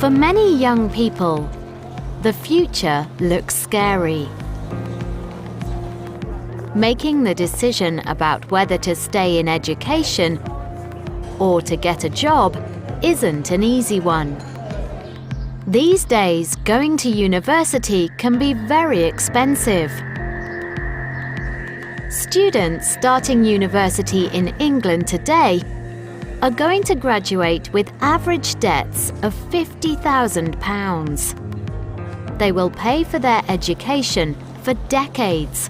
For many young people, the future looks scary. Making the decision about whether to stay in education or to get a job isn't an easy one. These days, going to university can be very expensive. Students starting university in England today are going to graduate with average debts of £50,000. They will pay for their education for decades.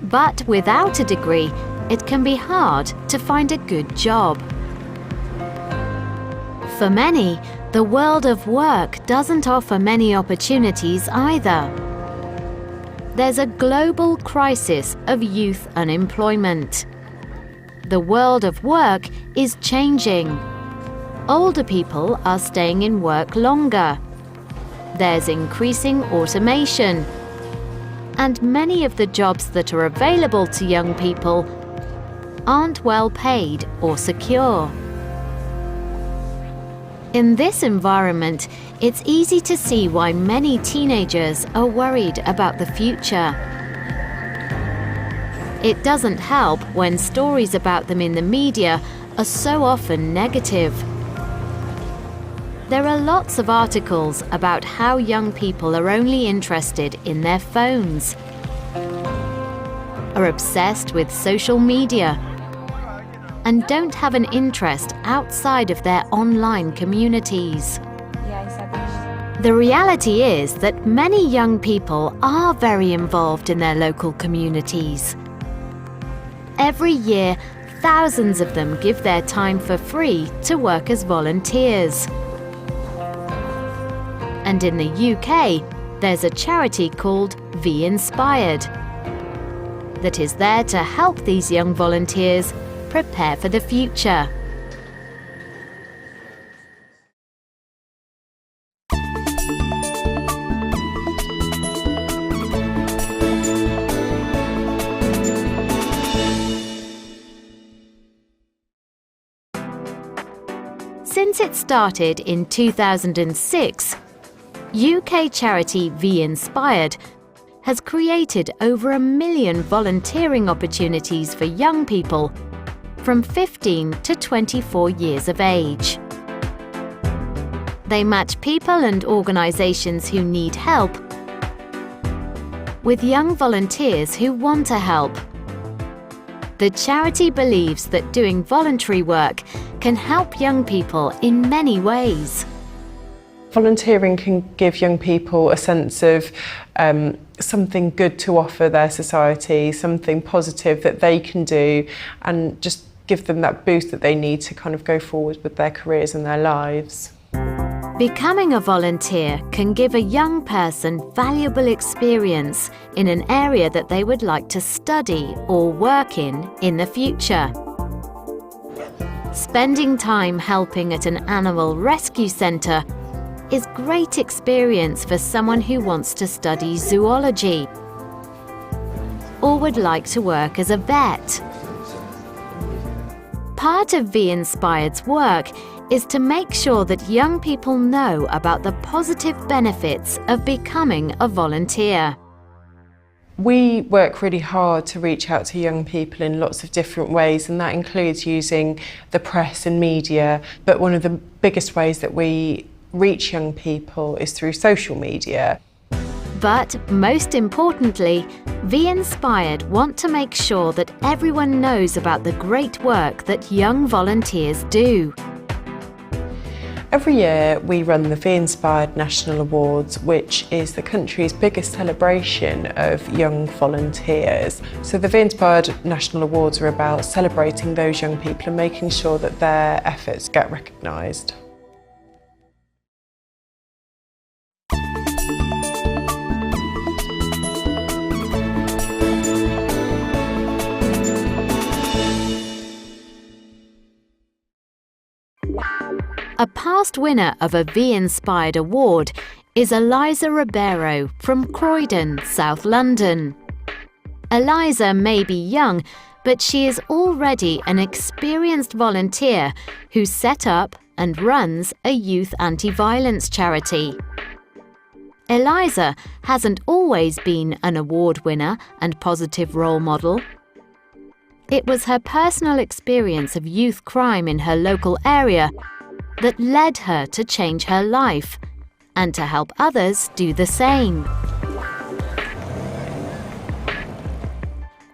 But without a degree, it can be hard to find a good job. For many, the world of work doesn't offer many opportunities either. There's a global crisis of youth unemployment. The world of work is changing. Older people are staying in work longer. There's increasing automation. And many of the jobs that are available to young people aren't well paid or secure. In this environment, it's easy to see why many teenagers are worried about the future. It doesn't help when stories about them in the media are so often negative. There are lots of articles about how young people are only interested in their phones, are obsessed with social media, and don't have an interest outside of their online communities. The reality is that many young people are very involved in their local communities. Every year, thousands of them give their time for free to work as volunteers. And in the UK, there's a charity called V Inspired that is there to help these young volunteers prepare for the future. Since it started in 2006, UK charity V Inspired has created over 1 million volunteering opportunities for young people from 15 to 24 years of age. They match people and organisations who need help with young volunteers who want to help. The charity believes that doing voluntary work can help young people in many ways. Volunteering can give young people a sense of something good to offer their society, something positive that they can do, and just give them that boost that they need to kind of go forward with their careers and their lives. Becoming a volunteer can give a young person valuable experience in an area that they would like to study or work in the future. Spending time helping at an animal rescue centre is great experience for someone who wants to study zoology or would like to work as a vet. Part of V Inspired's work is to make sure that young people know about the positive benefits of becoming a volunteer. We work really hard to reach out to young people in lots of different ways, and that includes using the press and media, but one of the biggest ways that we reach young people is through social media. But most importantly, V Inspired want to make sure that everyone knows about the great work that young volunteers do. Every year we run the V Inspired National Awards, which is the country's biggest celebration of young volunteers. So the V Inspired National Awards are about celebrating those young people and making sure that their efforts get recognised. A past winner of a V Inspired award is Eliza Ribeiro from Croydon, South London. Eliza may be young, but she is already an experienced volunteer who set up, and runs a youth anti-violence charity. Eliza hasn't always been an award winner and positive role model. It was her personal experience of youth crime in her local area that led her to change her life and to help others do the same.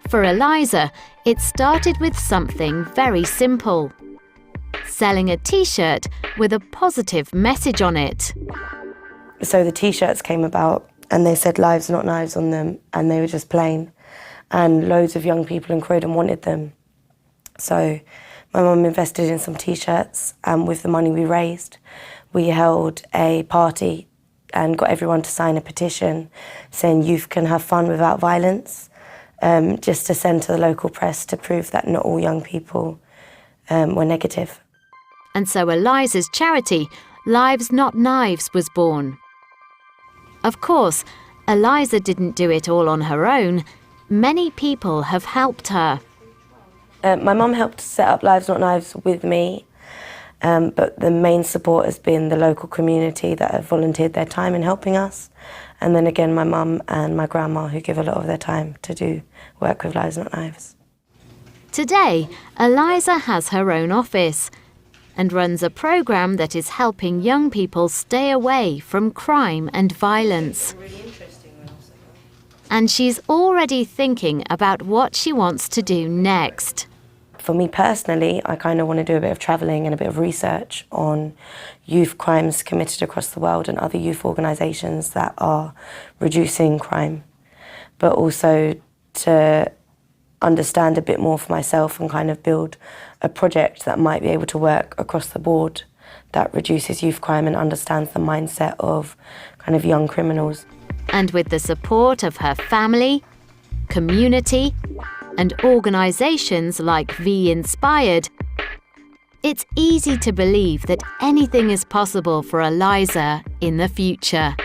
For Eliza, it started with something very simple: selling a t-shirt with a positive message on it. So the t-shirts came about and they said "Lives Not Knives" on them, and they were just plain, and loads of young people in Croydon wanted them. So my mum invested in some t-shirts, and with the money we raised, we held a party and got everyone to sign a petition saying youth can have fun without violence, just to send to the local press to prove that not all young people were negative. And so Eliza's charity, Lives Not Knives, was born. Of course, Eliza didn't do it all on her own. Many people have helped her. My mum helped set up Lives Not Knives with me, but the main support has been the local community that have volunteered their time in helping us. And then again, my mum and my grandma, who give a lot of their time to do work with Lives Not Knives. Today, Eliza has her own office and runs a programme that is helping young people stay away from crime and violence. And she's already thinking about what she wants to do next. For me personally, I kind of want to do a bit of travelling and a bit of research on youth crimes committed across the world and other youth organisations that are reducing crime, but also to understand a bit more for myself and kind of build a project that might be able to work across the board that reduces youth crime and understands the mindset of kind of young criminals. And with the support of her family, community, and organisations like V Inspired, it's easy to believe that anything is possible for Eliza in the future.